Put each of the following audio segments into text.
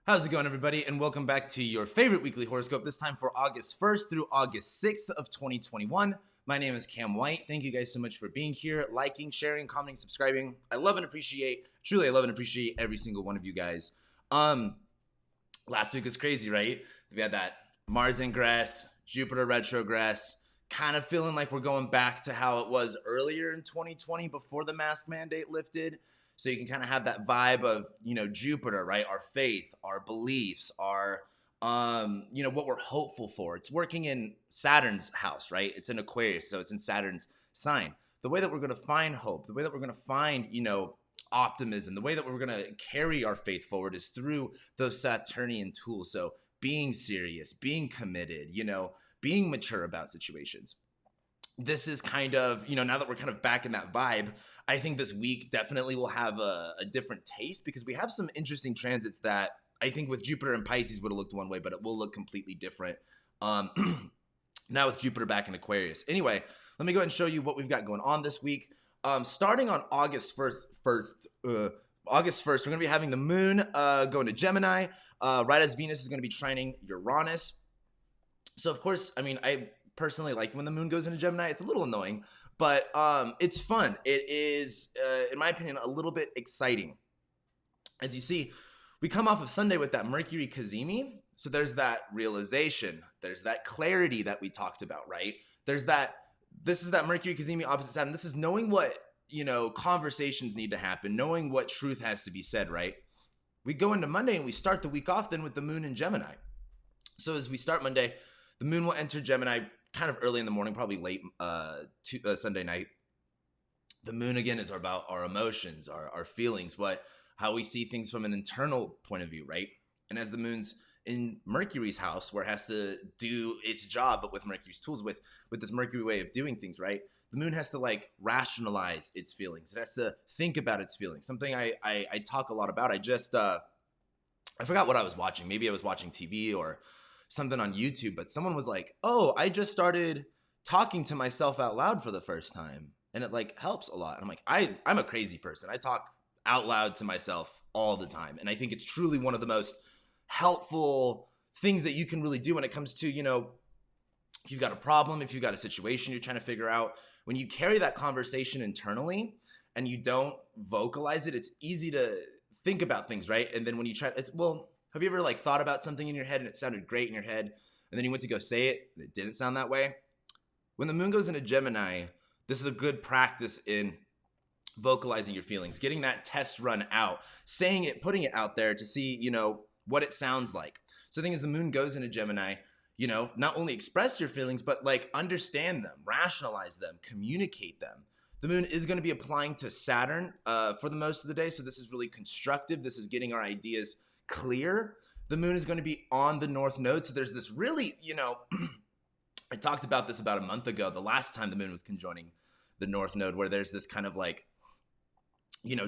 How's it going, everybody? And welcome back to your favorite weekly horoscope, this time for August 1st through August 6th of 2021. My name is Cam White. Thank you guys so much for being here, liking, sharing, commenting, subscribing. I love and appreciate, truly I love and appreciate every single one of you guys. Last week was crazy, right? We had that Mars ingress, Jupiter retrogress, kind of feeling like we're going back to how it was earlier in 2020 before the mask mandate lifted. So you can kind of have that vibe of, Jupiter, right? Our faith, our beliefs, our, what we're hopeful for. It's working in Saturn's house, right? It's in Aquarius, so it's in Saturn's sign. The way that we're going to find hope, the way that we're going to find, optimism, the way that we're going to carry our faith forward is through those Saturnian tools. So being serious, being committed, being mature about situations. This is kind of, now that we're kind of back in that vibe, I think this week definitely will have a different taste because we have some interesting transits that I think with Jupiter and Pisces would have looked one way, but it will look completely different now with Jupiter back in Aquarius. Anyway, let me go ahead and show you what we've got going on this week. Starting on August 1st, we're going to be having the moon going to Gemini, right as Venus is going to be trining Uranus. So, of course, I personally like when the moon goes into Gemini. It's a little annoying, but it's fun. It is, in my opinion, a little bit exciting. As you see, we come off of Sunday with that Mercury Cazimi. So there's that realization. There's that clarity that we talked about, right? This is that Mercury Cazimi opposite Saturn. This is knowing what, conversations need to happen, knowing what truth has to be said, right? We go into Monday and we start the week off then with the moon in Gemini. So as we start Monday, the moon will enter Gemini kind of early in the morning, probably late Sunday night. The moon, again, is about our emotions, our feelings, how we see things from an internal point of view, right? And as the moon's in Mercury's house, where it has to do its job, but with Mercury's tools, with this Mercury way of doing things, right? The moon has to rationalize its feelings. It has to think about its feelings. Something I talk a lot about. I forgot what I was watching. Maybe I was watching TV or something on YouTube, but someone was like, oh, I just started talking to myself out loud for the first time. And it helps a lot. And I'm like, I'm a crazy person. I talk out loud to myself all the time. And I think it's truly one of the most helpful things that you can really do when it comes to, if you've got a problem, if you've got a situation you're trying to figure out, when you carry that conversation internally and you don't vocalize it, it's easy to think about things, right? And then when you try, have you ever thought about something in your head and it sounded great in your head, and then you went to go say it and it didn't sound that way? When the moon goes into Gemini, this is a good practice in vocalizing your feelings, getting that test run out, saying it, putting it out there to see, what it sounds like. So the thing is, the moon goes into Gemini, not only express your feelings, but understand them, rationalize them, communicate them. The moon is going to be applying to Saturn for the most of the day. So this is really constructive. This is getting our ideas clear. The moon is going to be on the North Node. So there's this really, I talked about this about a month ago, the last time the moon was conjoining the North Node, where there's this kind of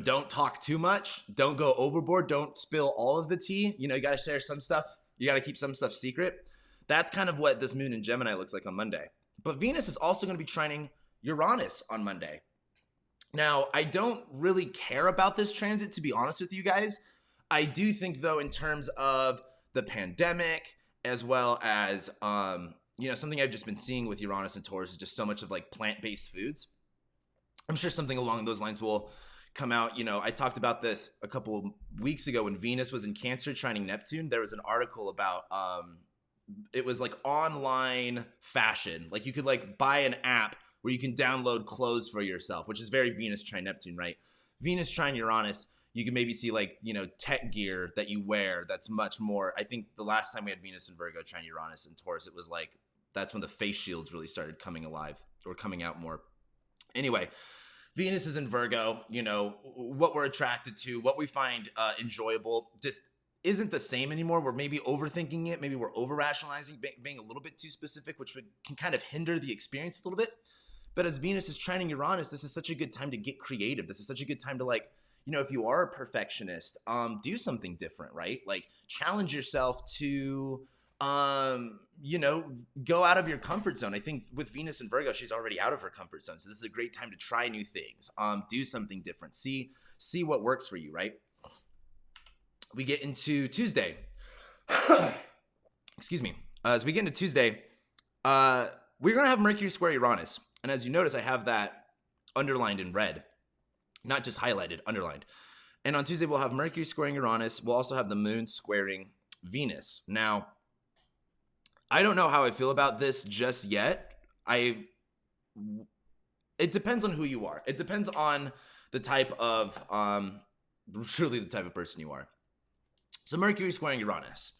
don't talk too much, don't go overboard, don't spill all of the tea. You got to share some stuff. You got to keep some stuff secret. That's kind of what this moon in Gemini looks like on Monday. But Venus is also going to be trining Uranus on Monday. Now, I don't really care about this transit, to be honest with you guys. I do think, though, in terms of the pandemic, as well as, something I've just been seeing with Uranus and Taurus is just so much of plant-based foods. I'm sure something along those lines will come out. I talked about this a couple weeks ago when Venus was in Cancer trining Neptune. There was an article about, it was online fashion. You could buy an app where you can download clothes for yourself, which is very Venus trine Neptune, right? Venus trine Uranus. You can maybe see tech gear that you wear that's much more. I think the last time we had Venus and Virgo trine Uranus and Taurus, it was that's when the face shields really started coming alive or coming out more. Anyway, Venus is in Virgo. What we're attracted to, what we find enjoyable just isn't the same anymore. We're maybe overthinking it. Maybe we're over-rationalizing, being a little bit too specific, which can kind of hinder the experience a little bit. But as Venus is trining Uranus, this is such a good time to get creative. This is such a good time to if you are a perfectionist, do something different, right? Challenge yourself to, go out of your comfort zone. I think with Venus and Virgo, she's already out of her comfort zone. So this is a great time to try new things, do something different, see what works for you, right? We get into Tuesday. Excuse me. As we get into Tuesday, we're going to have Mercury square Uranus. And as you notice, I have that underlined in red, not just highlighted, underlined. And on Tuesday, we'll have Mercury squaring Uranus. We'll also have the moon squaring Venus. Now, I don't know how I feel about this just yet. It depends on who you are. It depends on the type of, truly the type of person you are. So Mercury squaring Uranus.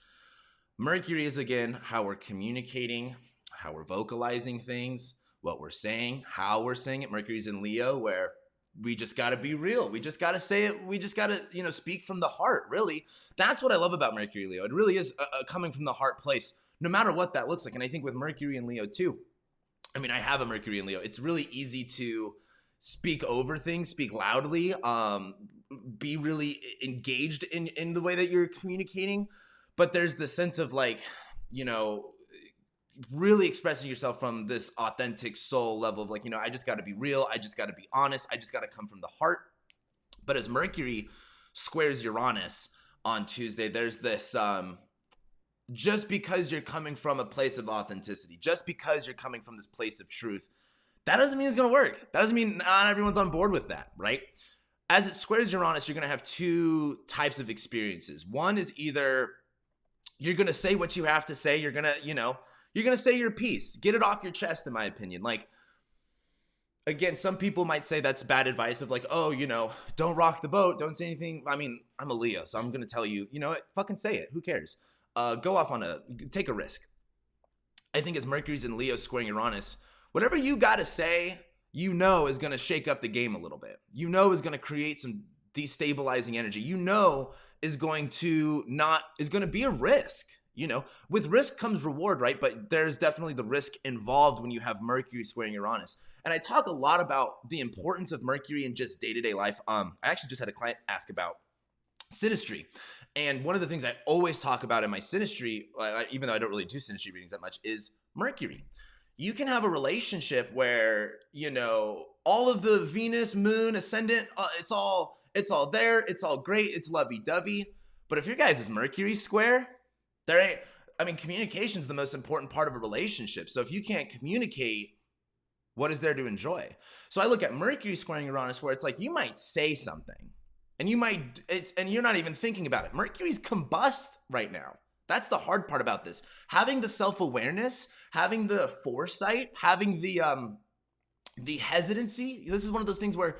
Mercury is, again, how we're communicating, how we're vocalizing things, what we're saying, how we're saying it. Mercury's in Leo, where we just got to be real. We just got to say it. We just got to, speak from the heart, really. That's what I love about Mercury Leo. It really is a coming from the heart place, no matter what that looks like. And I think with Mercury and Leo too, I mean, I have a Mercury in Leo. It's really easy to speak over things, speak loudly, be really engaged in the way that you're communicating. But there's this sense of really expressing yourself from this authentic soul level of I just got to be real. I just got to be honest. I just got to come from the heart. But as Mercury squares Uranus on Tuesday, there's this, just because you're coming from a place of authenticity, just because you're coming from this place of truth, that doesn't mean it's going to work. That doesn't mean not everyone's on board with that, right? As it squares Uranus, you're going to have two types of experiences. One is either you're going to say what you have to say. You're going to, you're going to say your piece, get it off your chest, in my opinion. Again, some people might say that's bad advice of don't rock the boat. Don't say anything. I mean, I'm a Leo, so I'm going to tell you, fucking say it. Who cares? Go off take a risk. I think as Mercury's in Leo squaring Uranus, whatever you got to say, is going to shake up the game a little bit. Is going to create some destabilizing energy. Is going to be a risk. With risk comes reward, right? But there's definitely the risk involved when you have Mercury squaring Uranus. And I talk a lot about the importance of Mercury in just day-to-day life. I actually just had a client ask about synastry. And one of the things I always talk about in my synastry, even though I don't really do synastry readings that much, is Mercury. You can have a relationship where, all of the Venus, moon, ascendant, it's all there. It's all great. It's lovey-dovey. But if your guys is Mercury square, communication is the most important part of a relationship. So if you can't communicate, what is there to enjoy? So I look at Mercury squaring Uranus, where it's you might say something and you're not even thinking about it. Mercury's combust right now. That's the hard part about this. Having the self-awareness, having the foresight, having the hesitancy. This is one of those things where,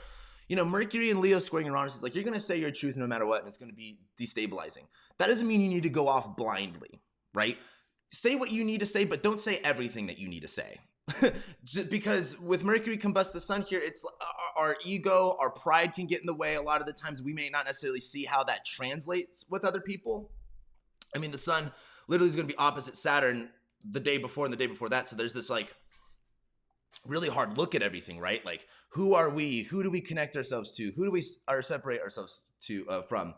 Mercury and Leo squaring Uranus is you're going to say your truth no matter what, and it's going to be destabilizing. That doesn't mean you need to go off blindly, right? Say what you need to say, but don't say everything that you need to say. Just because with Mercury combust the sun here, it's our ego, our pride can get in the way. A lot of the times we may not necessarily see how that translates with other people. I mean, the sun literally is going to be opposite Saturn the day before and the day before that. So there's this really hard look at everything, right? Who are we? Who do we connect ourselves to? Who do we separate ourselves from?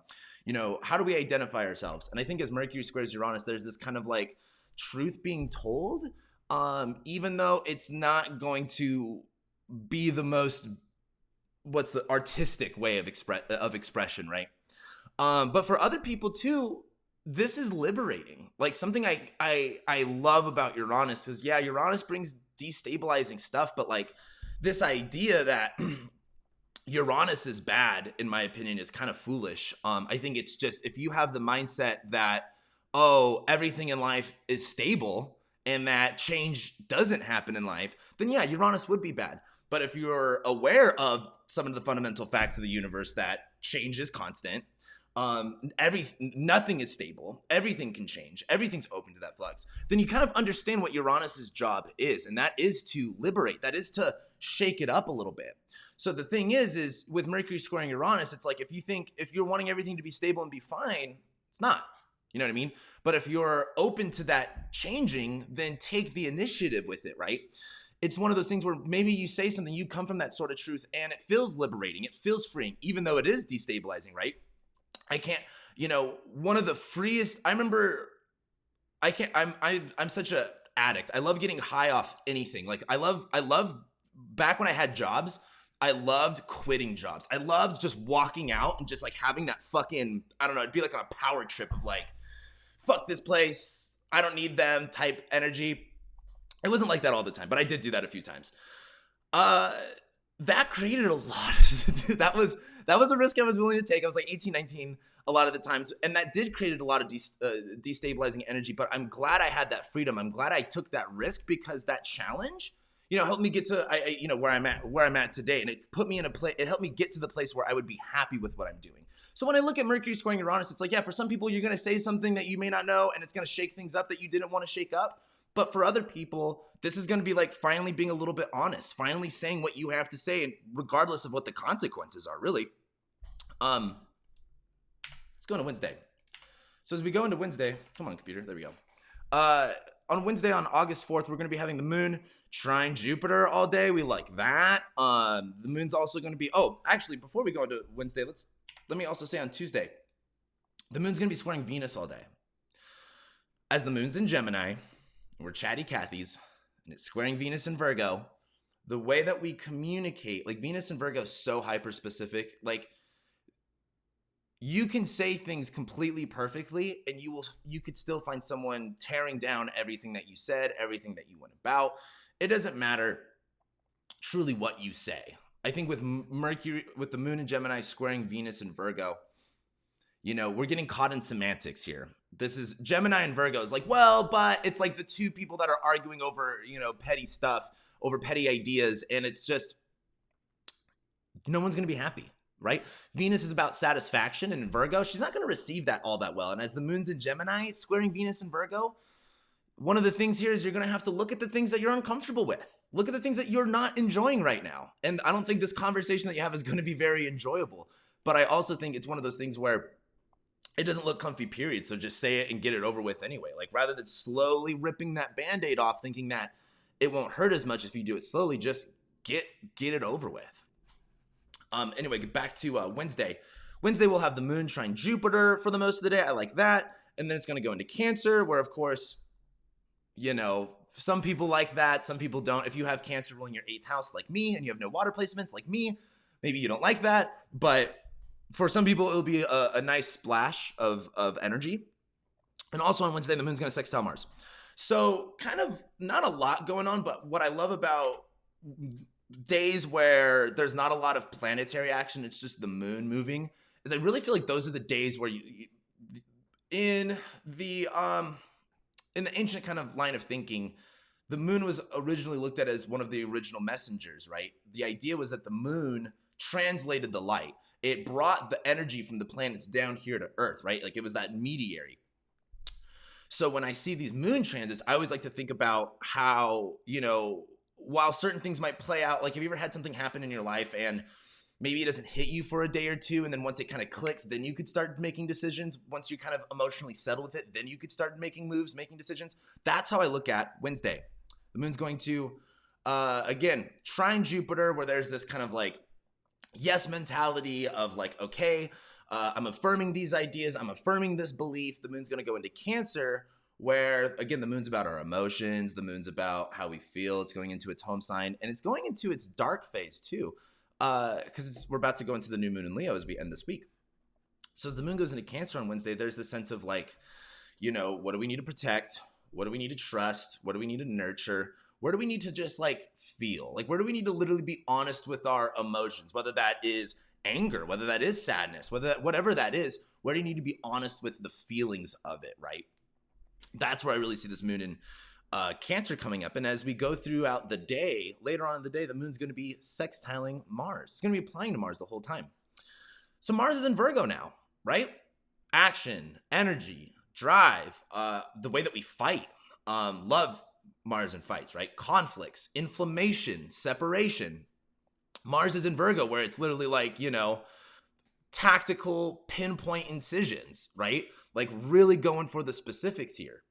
How do we identify ourselves? And I think as Mercury squares Uranus, there's this kind of truth being told, even though it's not going to be the most, what's the artistic way of expression, right? But for other people too, this is liberating. Something I love about Uranus is, Uranus brings destabilizing stuff, but this idea that Uranus is bad, in my opinion, is kind of foolish. I think it's just, if you have the mindset that, everything in life is stable and that change doesn't happen in life, then Uranus would be bad. But if you're aware of some of the fundamental facts of the universe, that change is constant, nothing is stable, everything can change, everything's open to that flux, then you kind of understand what Uranus's job is, and that is to liberate, that is to shake it up a little bit. So the thing is with Mercury squaring Uranus, it's if you're wanting everything to be stable and be fine, it's not. You know what I mean? But if you're open to that changing, then take the initiative with it, right? It's one of those things where maybe you say something, you come from that sort of truth, and it feels liberating, it feels freeing, even though it is destabilizing, right? One of the freest, I'm such a addict. I love getting high off anything. I love back when I had jobs, I loved quitting jobs. I loved just walking out and just having that fucking, I don't know, it'd be on a power trip of fuck this place, I don't need them type energy. It wasn't like that all the time, but I did do that a few times. That created a lot of, that was a risk I was willing to take. I was like 18, 19 a lot of the times, and that did create a lot of destabilizing energy, but I'm glad I had that freedom. I'm glad I took that risk, because that challenge, helped me get to, where I'm at today, and it put me in a place, it helped me get to the place where I would be happy with what I'm doing. So when I look at Mercury squaring Uranus, it's like, yeah, for some people, you're going to say something that you may not know, and it's going to shake things up that you didn't want to shake up. But for other people, this is going to be like finally being a little bit honest, finally saying what you have to say, and regardless of what the consequences are, really. Let's go into Wednesday. So as we go into Wednesday, come on, computer, there we go. On Wednesday, on August 4th, we're going to be having the moon trine Jupiter all day. We like that. The moon's also going to be, actually, before we go into Wednesday, let me also say on Tuesday, the moon's going to be squaring Venus all day. As the moon's in Gemini, we're chatty Cathy's, and it's squaring Venus in Virgo. The way that we communicate, like Venus in Virgo is so hyper specific. Like, you can say things completely perfectly, and you could still find someone tearing down everything that you said, everything that you went about. It doesn't matter truly what you say. I think with Mercury, with the moon in Gemini squaring Venus in Virgo, we're getting caught in semantics here. This is Gemini and Virgo is like, well, but it's like the two people that are arguing over, petty stuff, over petty ideas. And it's just, no one's going to be happy, right? Venus is about satisfaction, and in Virgo, she's not going to receive that all that well. And as the moon's in Gemini squaring Venus in Virgo, one of the things here is you're going to have to look at the things that you're uncomfortable with. Look at the things that you're not enjoying right now. And I don't think this conversation that you have is going to be very enjoyable. But I also think it's one of those things where it doesn't look comfy, period. So just say it and get it over with anyway. Like, rather than slowly ripping that Band-Aid off, thinking that it won't hurt as much if you do it slowly, just get it over with. Anyway, get back to Wednesday. Wednesday, we'll have the moon trine Jupiter for the most of the day. I like that. And then it's going to go into Cancer, where, of course, some people like that. Some people don't. If you have Cancer ruling your 8th house like me, and you have no water placements like me, maybe you don't like that. But for some people, it'll be a nice splash of energy. And also on Wednesday, the moon's going to sextile Mars. So kind of not a lot going on, but what I love about days where there's not a lot of planetary action, it's just the moon moving, is I really feel like those are the days where in the ancient kind of line of thinking, the moon was originally looked at as one of the original messengers, right? The idea was that the moon translated the light. It brought the energy from the planets down here to Earth, right? Like, it was that mediary. So when I see these moon transits, I always like to think about how, while certain things might play out, like, have you ever had something happen in your life and maybe it doesn't hit you for a day or two, and then once it kind of clicks, then you could start making decisions. Once you're kind of emotionally settled with it, then you could start making moves, making decisions. That's how I look at Wednesday. The moon's going to, again, trine Jupiter, where there's this kind of like yes mentality of like, okay, I'm affirming these ideas, I'm affirming this belief. The moon's going to go into Cancer, where, again, the moon's about our emotions, the moon's about how we feel. It's going into its home sign, and it's going into its dark phase too, because we're about to go into the new moon in Leo as we end this week. So as the moon goes into Cancer on Wednesday, there's this sense of like, what do we need to protect? What do we need to trust? What do we need to nurture? Where do we need to just like feel? Like, where do we need to literally be honest with our emotions? Whether that is anger, whether that is sadness, whatever that is, where do you need to be honest with the feelings of it, right? That's where I really see this moon in Cancer coming up. And as we go throughout the day, later on in the day, the moon's going to be sextiling Mars. It's going to be applying to Mars the whole time. So Mars is in Virgo now, right? Action, energy, drive, the way that we fight, love Mars in fights, right? Conflicts, inflammation, separation. Mars is in Virgo, where it's literally like, tactical pinpoint incisions, right? Like, really going for the specifics here.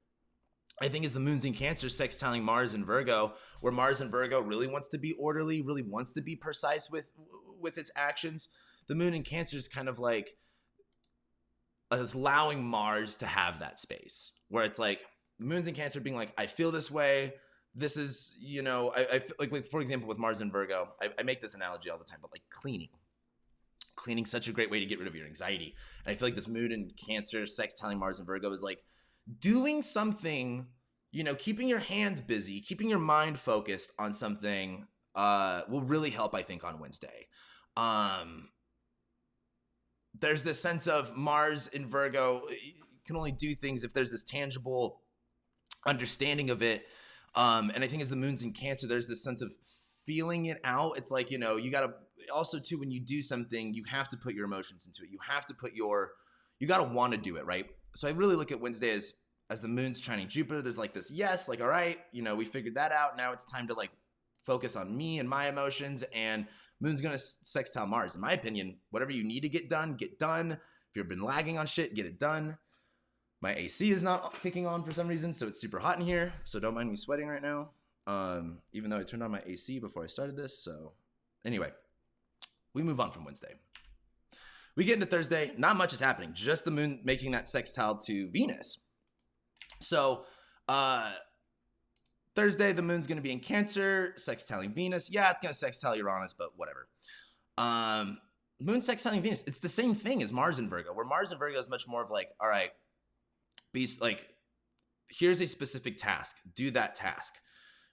I think as the moon's in Cancer sextiling Mars in Virgo, where Mars in Virgo really wants to be orderly, really wants to be precise with its actions, the moon in Cancer is kind of like allowing Mars to have that space, where it's like the moon's in Cancer being like, I feel this way. This is, I feel like, for example, with Mars in Virgo, I make this analogy all the time, but like cleaning's such a great way to get rid of your anxiety. And I feel like this moon in Cancer sextiling Mars in Virgo is like doing something, keeping your hands busy, keeping your mind focused on something will really help, I think, on Wednesday. There's this sense of Mars in Virgo. You can only do things if there's this tangible understanding of it. And I think as the moon's in Cancer, there's this sense of feeling it out. It's like, you got to also too, when you do something, you have to put your emotions into it. You have to put you got to want to do it, right? So I really look at Wednesday as the moon's trining Jupiter. There's like this, yes, like, all right, we figured that out. Now it's time to like focus on me and my emotions, and moon's going to sextile Mars. In my opinion, whatever you need to get done, get done. If you've been lagging on shit, get it done. My AC is not kicking on for some reason, so it's super hot in here. So don't mind me sweating right now, even though I turned on my AC before I started this. So anyway, we move on from Wednesday. We get into Thursday. Not much is happening. Just the moon making that sextile to Venus. So Thursday, the moon's going to be in Cancer, sextiling Venus. Yeah, it's going to sextile Uranus, but whatever. Moon sextiling Venus. It's the same thing as Mars in Virgo, where Mars in Virgo is much more of like, all right, like, here's a specific task. Do that task.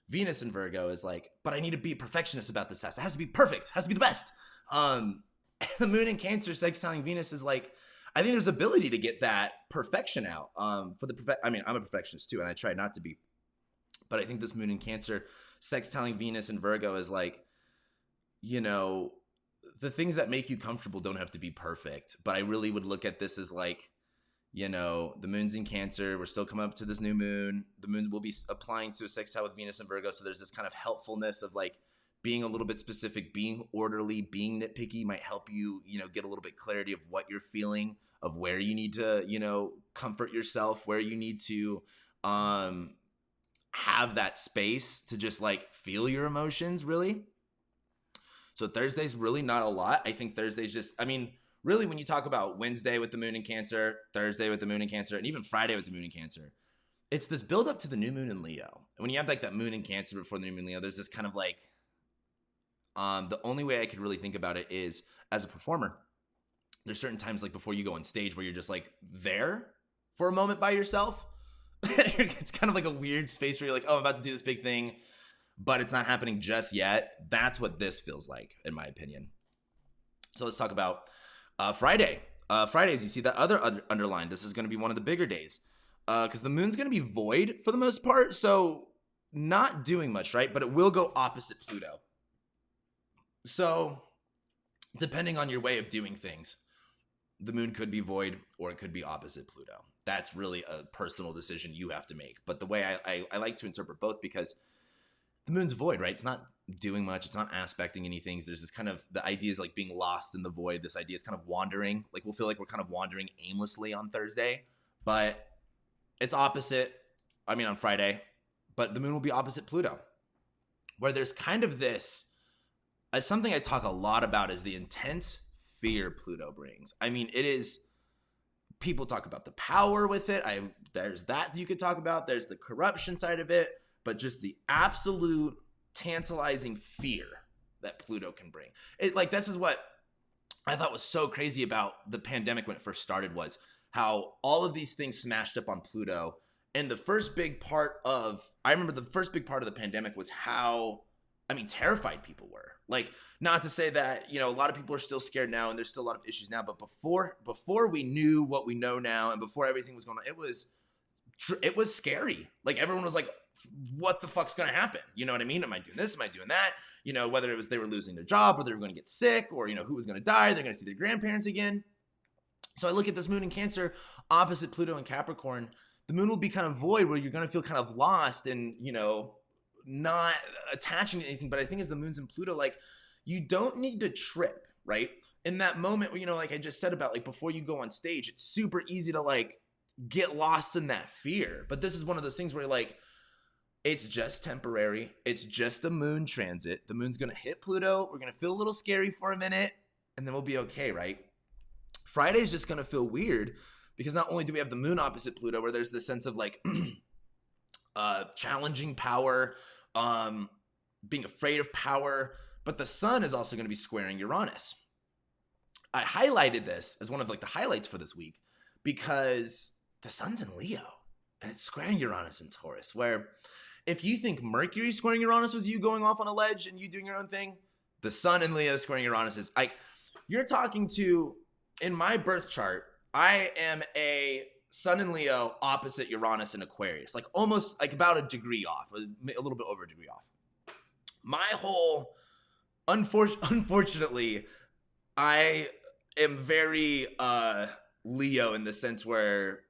Venus in Virgo is like, but I need to be a perfectionist about this task. It has to be perfect. It has to be the best. The moon in Cancer sextiling Venus is like, I think there's ability to get that perfection out. I'm a perfectionist too, and I try not to be. But I think this moon in Cancer sextiling Venus in Virgo is like, the things that make you comfortable don't have to be perfect. But I really would look at this as like, the moon's in Cancer. We're still coming up to this new moon. The moon will be applying to a sextile with Venus and Virgo. So there's this kind of helpfulness of like being a little bit specific, being orderly, being nitpicky might help you, get a little bit clarity of what you're feeling, of where you need to, comfort yourself, where you need to have that space to just like feel your emotions really. So Thursday's really not a lot. I think Thursday's just, really, when you talk about Wednesday with the moon in Cancer, Thursday with the moon in Cancer, and even Friday with the moon in Cancer, it's this build up to the new moon in Leo. And when you have like that moon in Cancer before the new moon in Leo, there's this kind of like, the only way I could really think about it is as a performer, there's certain times like before you go on stage where you're just like there for a moment by yourself. It's kind of like a weird space where you're like, oh, I'm about to do this big thing, but it's not happening just yet. That's what this feels like, in my opinion. So let's talk about Friday. Fridays, you see that other underline. This is going to be one of the bigger days because the moon's going to be void for the most part. So not doing much, right? But it will go opposite Pluto. So depending on your way of doing things, the moon could be void or it could be opposite Pluto. That's really a personal decision you have to make. But the way I like to interpret both, because the moon's void, right? It's not doing much. It's not aspecting anything. There's this kind of, the idea is like being lost in the void. This idea is kind of wandering. Like we'll feel like we're kind of wandering aimlessly on Thursday, but it's opposite. On Friday, but the moon will be opposite Pluto, where there's kind of this, something I talk a lot about is the intense fear Pluto brings. It is, people talk about the power with it. There's that you could talk about. There's the corruption side of it, but just the absolute tantalizing fear that Pluto can bring. This is what I thought was so crazy about the pandemic when it first started, was how all of these things smashed up on Pluto. And the first big part of the pandemic was how, terrified people were. Like, not to say that, a lot of people are still scared now and there's still a lot of issues now, but before we knew what we know now and before everything was going on, it was scary. Like, everyone was like, what the fuck's going to happen? You know what I mean? Am I doing this? Am I doing that? Whether it was they were losing their job or they were going to get sick or, who was going to die, they're going to see their grandparents again. So I look at this moon in Cancer opposite Pluto in Capricorn. The moon will be kind of void, where you're going to feel kind of lost and, not attaching to anything. But I think as the moon's in Pluto, like, you don't need to trip, right? In that moment where, like I just said about, like, before you go on stage, it's super easy to like get lost in that fear. But this is one of those things where like, it's just temporary. It's just a moon transit. The moon's going to hit Pluto. We're going to feel a little scary for a minute and then we'll be okay, right? Friday is just going to feel weird because not only do we have the moon opposite Pluto, where there's this sense of like challenging power, being afraid of power, but the sun is also going to be squaring Uranus. I highlighted this as one of like the highlights for this week because the sun's in Leo. and it's squaring Uranus and Taurus, where if you think Mercury squaring Uranus was you going off on a ledge and you doing your own thing, the sun in Leo squaring Uranus is like, you're talking to, in my birth chart, I am a sun in Leo opposite Uranus in Aquarius, like almost like about a degree off, a little bit over a degree off. My whole, unfortunately, I am very Leo in the sense where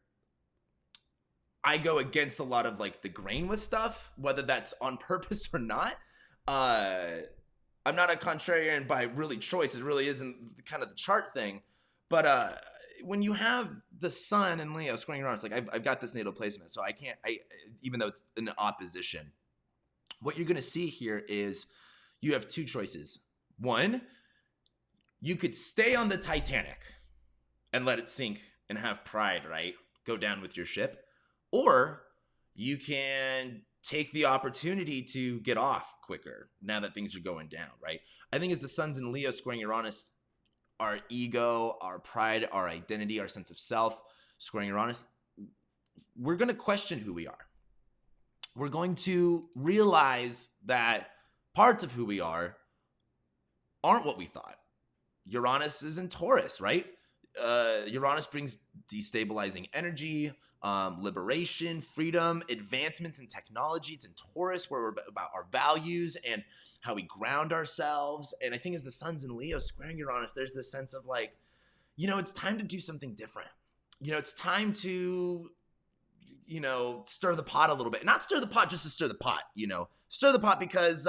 I go against a lot of like the grain with stuff, whether that's on purpose or not. I'm not a contrarian by really choice. It really isn't kind of the chart thing. But when you have the sun and Leo squaring around, it's like I've got this natal placement, so I can't. Even though it's in opposition, what you're going to see here is you have two choices. One, you could stay on the Titanic and let it sink and have pride, right? Go down with your ship. Or you can take the opportunity to get off quicker now that things are going down, right? I think as the sun's in Leo squaring Uranus, our ego, our pride, our identity, our sense of self squaring Uranus, we're going to question who we are. We're going to realize that parts of who we are aren't what we thought. Uranus is in Taurus, right? Uranus brings destabilizing energy, liberation, freedom, advancements in technology. It's in Taurus where we're about our values and how we ground ourselves. And I think as the sun's in Leo squaring Uranus, there's this sense of like, it's time to do something different. It's time to, stir the pot a little bit. Not stir the pot just to stir the pot, stir the pot because,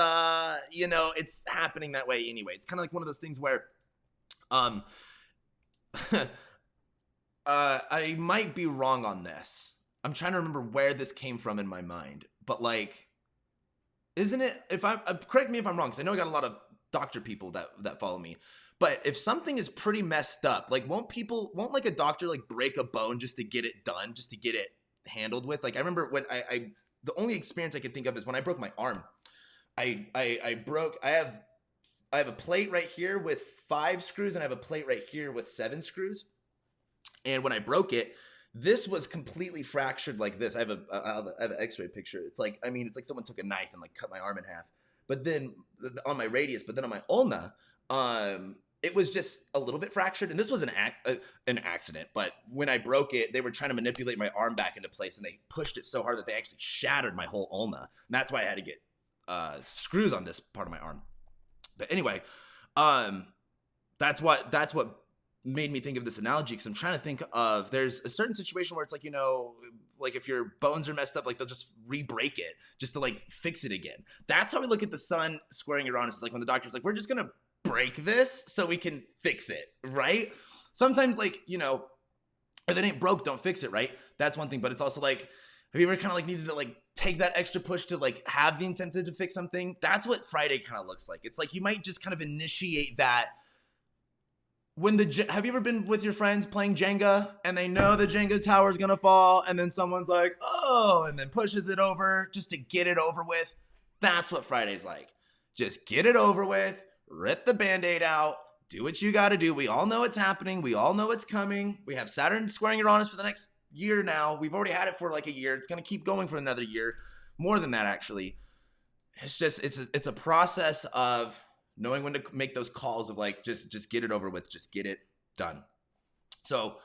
it's happening that way anyway. It's kind of like one of those things where, I might be wrong on this. I'm trying to remember where this came from in my mind, but like, isn't it? If I correct me if I'm wrong, because I know I got a lot of doctor people that follow me. But if something is pretty messed up, like won't like a doctor like break a bone just to get it done, just to get it handled with? Like I remember when the only experience I could think of is when I broke my arm. I have a plate right here with 5 screws and I have a plate right here with 7 screws. And when I broke it, this was completely fractured like this. I have an x-ray picture. It's like someone took a knife and like cut my arm in half. But then on my radius, but then on my ulna, it was just a little bit fractured. And this was an accident. But when I broke it, they were trying to manipulate my arm back into place and they pushed it so hard that they actually shattered my whole ulna. And that's why I had to get screws on this part of my arm. But anyway, that's what made me think of this analogy, because I'm trying to think of, there's a certain situation where it's like, like if your bones are messed up, like they'll just re-break it just to like fix it again. That's how we look at the sun squaring Uranus. It's like when the doctor's like, we're just going to break this so we can fix it, right? Sometimes like, if it ain't broke, don't fix it, right? That's one thing. But it's also like, have you ever kind of like needed to like take that extra push to like have the incentive to fix something? That's what Friday kind of looks like. It's like you might just kind of initiate that. Have you ever been with your friends playing Jenga and they know the Jenga tower is gonna fall and then someone's like, oh, and then pushes it over just to get it over with? That's what Friday's like. Just get it over with, rip the Band-Aid out, do what you gotta do. We all know it's happening. We all know it's coming. We have Saturn squaring Uranus for the next year now. We've already had it for like a year. It's gonna keep going for another year. More than that, actually. It's just, it's a process of knowing when to make those calls of like, just get it over with, just get it done. So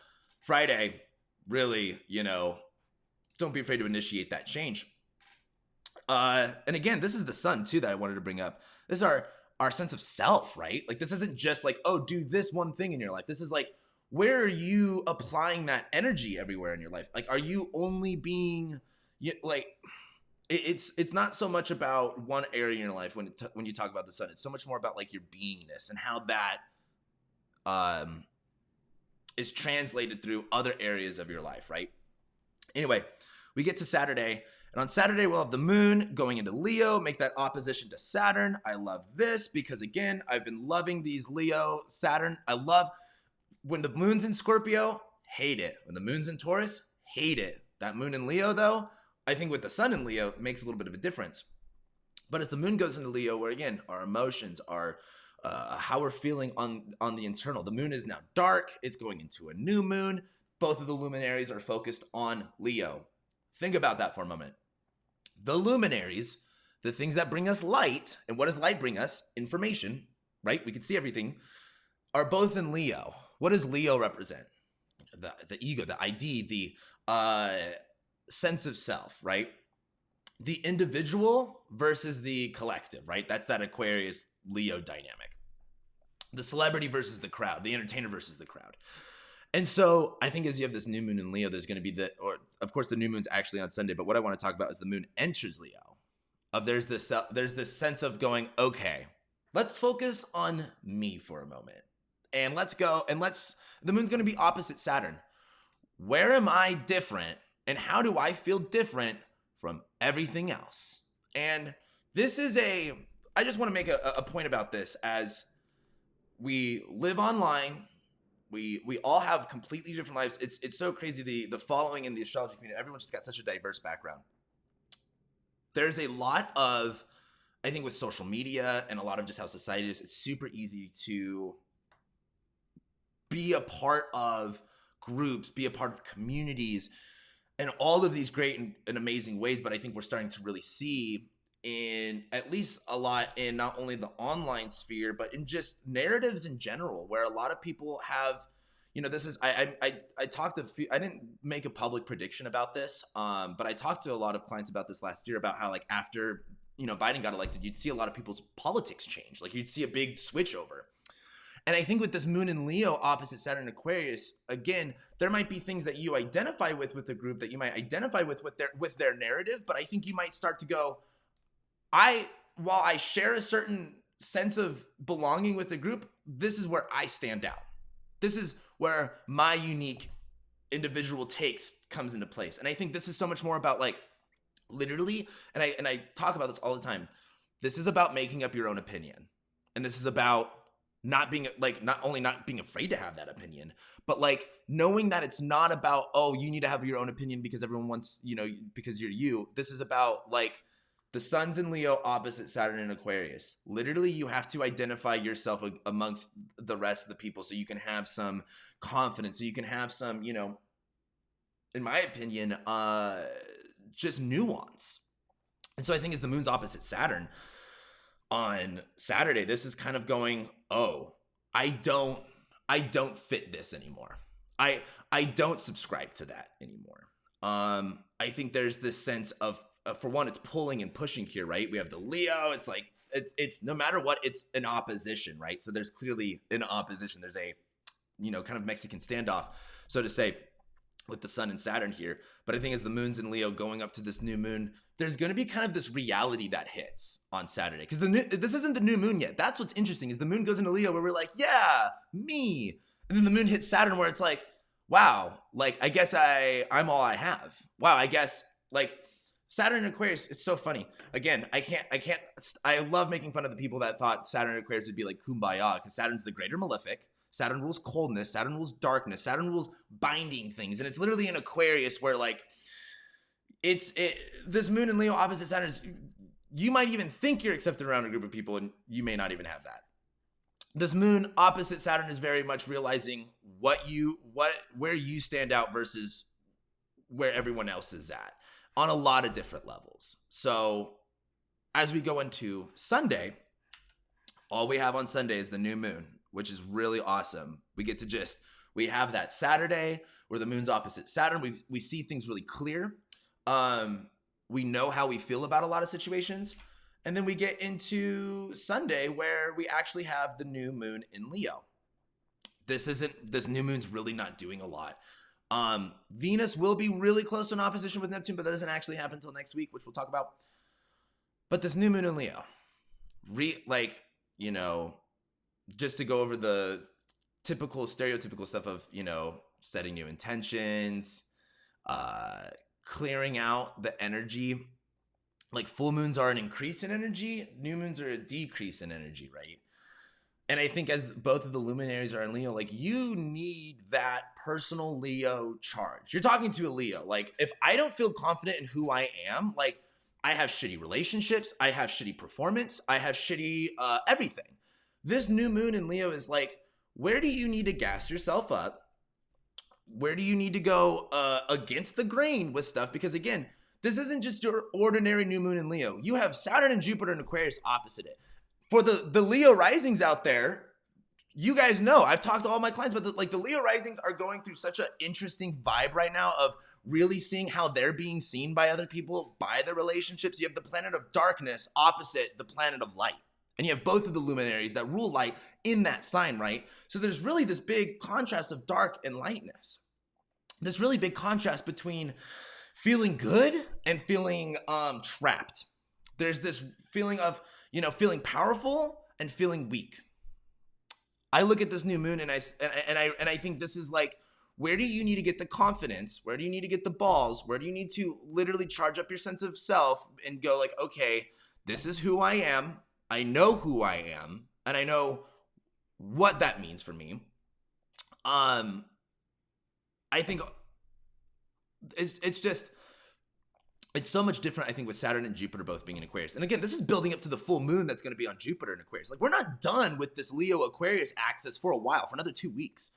Friday, really, don't be afraid to initiate that change. And again, this is the sun too that I wanted to bring up. This is our sense of self, right? Like this isn't just like, oh, do this one thing in your life. This is like, where are you applying that energy everywhere in your life? Like, are you only being like, it's not so much about one area in your life when you talk about the sun. It's so much more about like your beingness and how that is translated through other areas of your life, right? Anyway, we get to Saturday, and on Saturday we'll have the moon going into Leo, make that opposition to Saturn. I love this because again, I've been loving these Leo, Saturn. I love when the moon's in Scorpio, hate it. When the moon's in Taurus, hate it. That moon in Leo though, I think with the sun in Leo, it makes a little bit of a difference. But as the moon goes into Leo, where again, our emotions are how we're feeling on the internal. The moon is now dark. It's going into a new moon. Both of the luminaries are focused on Leo. Think about that for a moment. The luminaries, the things that bring us light, and what does light bring us? Information, right? We can see everything, are both in Leo. What does Leo represent? The ego, the ID, the sense of self, right? The individual versus the collective, right? That's that Aquarius Leo dynamic. The celebrity versus the crowd, the entertainer versus the crowd. And so I think as you have this new moon in Leo, there's going to be of course the new moon's actually on Sunday, but what I want to talk about is the moon enters Leo. There's this sense of going, okay, let's focus on me for a moment. And the moon's going to be opposite Saturn. Where am I different? And how do I feel different from everything else? And this is I just want to make a point about this. As we live online, we all have completely different lives. It's so crazy, the following in the astrology community, everyone's just got such a diverse background. There's a lot of, I think with social media and a lot of just how society is, it's super easy to be a part of groups, be a part of communities, and all of these great and amazing ways. But I think we're starting to really see in at least a lot in not only the online sphere, but in just narratives in general, where a lot of people have, this is, I talked I didn't make a public prediction about this, but I talked to a lot of clients about this last year about how like after, Biden got elected, you'd see a lot of people's politics change. Like you'd see a big switch over. And I think with this moon in Leo opposite Saturn Aquarius, again, there might be things that you identify with the group, that you might identify with their narrative, but I think you might start to go, while I share a certain sense of belonging with the group, this is where I stand out. This is where my unique individual takes comes into place. And I think this is so much more about like literally, and I talk about this all the time. This is about making up your own opinion. And this is about not only not being afraid to have that opinion, but like knowing that it's not about, oh, you need to have your own opinion because everyone wants, because you're you. This is about like the sun's in Leo opposite Saturn in Aquarius. Literally, you have to identify yourself amongst the rest of the people so you can have some confidence, so you can have some, in my opinion, just nuance. And so I think as the moon's opposite Saturn on Saturday, this is kind of going, oh, I don't fit this anymore. I don't subscribe to that anymore. I think there's this sense of, for one, it's pulling and pushing here, right? We have the Leo. It's like, it's no matter what, it's an opposition, right? So there's clearly an opposition. There's a, kind of Mexican standoff, so to say, with the sun and Saturn here. But I think as the moon's in Leo going up to this new moon, there's going to be kind of this reality that hits on Saturday. Because this isn't the new moon yet. That's what's interesting, is the moon goes into Leo where we're like, yeah, me. And then the moon hits Saturn where it's like, wow, like, I guess I'm all I have. Wow, I guess, like, Saturn and Aquarius, it's so funny. Again, I love making fun of the people that thought Saturn and Aquarius would be like kumbaya, because Saturn's the greater malefic. Saturn rules coldness. Saturn rules darkness. Saturn rules binding things. And it's literally in Aquarius where like, this moon in Leo opposite Saturn is, you might even think you're accepted around a group of people and you may not even have that. This moon opposite Saturn is very much realizing where you stand out versus where everyone else is at on a lot of different levels. So as we go into Sunday, all we have on Sunday is the new moon, which is really awesome. We have that Saturday where the moon's opposite Saturn. We see things really clear. We know how we feel about a lot of situations. And then we get into Sunday where we actually have the new moon in Leo. This new moon's really not doing a lot. Venus will be really close to an opposition with Neptune, but that doesn't actually happen until next week, which we'll talk about. But this new moon in Leo, just to go over the stereotypical stuff of, setting new intentions, clearing out the energy. Like full moons are an increase in energy, new moons are a decrease in energy, right? And I think as both of the luminaries are in Leo, like you need that personal Leo charge. You're talking to a Leo. Like if I don't feel confident in who I am, like I have shitty relationships, I have shitty performance, I have shitty everything. This new moon in Leo is like, where do you need to gas yourself up? where do you need to go against the grain with stuff? Because again, this isn't just your ordinary new moon in Leo. You have Saturn and Jupiter and Aquarius opposite it. For the Leo risings out there, you guys know, I've talked to all my clients, but the Leo risings are going through such an interesting vibe right now of really seeing how they're being seen by other people, by their relationships. You have the planet of darkness opposite the planet of light. And you have both of the luminaries that rule light in that sign, right? So there's really this big contrast of dark and lightness. This really big contrast between feeling good and feeling trapped. There's this feeling of, feeling powerful and feeling weak. I look at this new moon and I think this is like, where do you need to get the confidence? Where do you need to get the balls? Where do you need to literally charge up your sense of self and go like, okay, this is who I am. I know who I am, and I know what that means for me. I think it's so much different, I think, with Saturn and Jupiter both being in Aquarius. And again, this is building up to the full moon that's going to be on Jupiter in Aquarius. Like, we're not done with this Leo-Aquarius axis for a while, for another 2 weeks.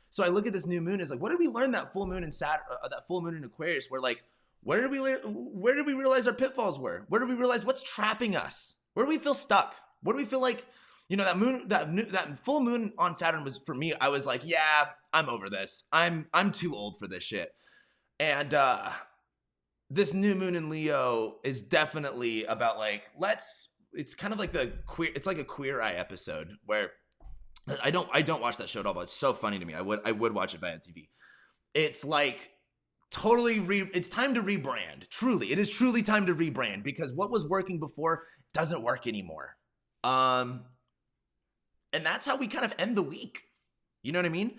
So I look at this new moon as like, what did we learn that full moon in that full moon in Aquarius? Where like, where did we realize our pitfalls were? Where did we realize what's trapping us? Where do we feel stuck? What do we feel like? That full moon on Saturn was, for me, I was like, yeah, I'm over this. I'm too old for this shit. And this new moon in Leo is definitely about like, it's kind of like it's like a Queer Eye episode where I don't watch that show at all, but it's so funny to me. I would watch it via TV. It's like it's time to rebrand. Truly, it is truly time to rebrand because what was working before doesn't work anymore. And that's how we kind of end the week. You know what I mean?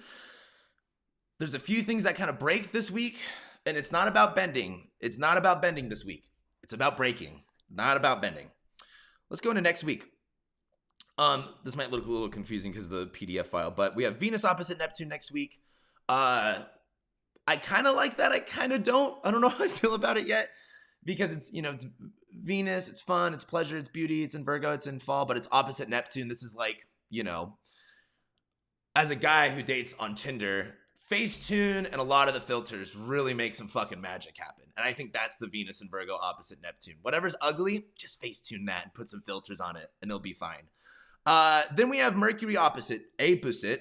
There's a few things that kind of break this week, and it's not about bending. It's not about bending this week. It's about breaking, not about bending. Let's go into next week. This might look a little confusing because of the PDF file, but we have Venus opposite Neptune next week. I kind of like that. I kind of don't. I don't know how I feel about it yet because it's Venus, it's fun, it's pleasure, it's beauty, it's in Virgo, it's in fall, but it's opposite Neptune. This is like, as a guy who dates on Tinder, Facetune and a lot of the filters really make some fucking magic happen. And I think that's the Venus and Virgo opposite Neptune. Whatever's ugly, just Facetune that and put some filters on it and it'll be fine. Then we have Mercury opposite,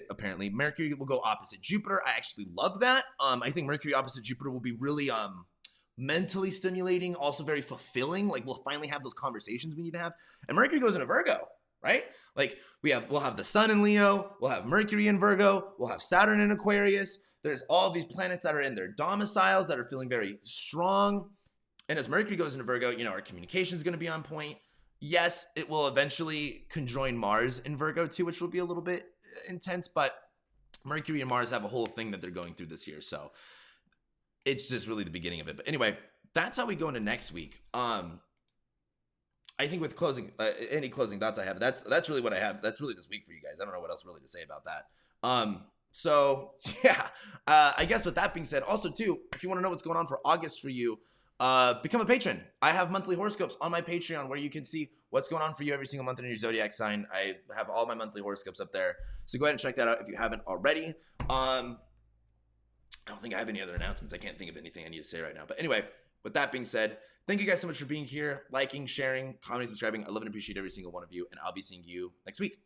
apparently. Mercury will go opposite Jupiter. I actually love that. I think Mercury opposite Jupiter will be really mentally stimulating, also very fulfilling. Like, we'll finally have those conversations we need to have. And Mercury goes into Virgo, right? Like, we'll have the sun in Leo, we'll have Mercury in Virgo, we'll have Saturn in Aquarius. There's all these planets that are in their domiciles that are feeling very strong. And as Mercury goes into Virgo, our communication is going to be on point. Yes, it will eventually conjoin Mars in Virgo too, which will be a little bit intense, but Mercury and Mars have a whole thing that they're going through this year. So it's just really the beginning of it. But anyway, that's how we go into next week. I think with any closing thoughts I have, that's really what I have. That's really this week for you guys. I don't know what else really to say about that. So yeah, I guess with that being said, also too, if you want to know what's going on for August for you, become a patron. I have monthly horoscopes on my Patreon where you can see what's going on for you every single month in your zodiac sign. I have all my monthly horoscopes up there. So go ahead and check that out if you haven't already. I don't think I have any other announcements. I can't think of anything I need to say right now. But anyway, with that being said, thank you guys so much for being here, liking, sharing, commenting, subscribing. I love and appreciate every single one of you, and I'll be seeing you next week.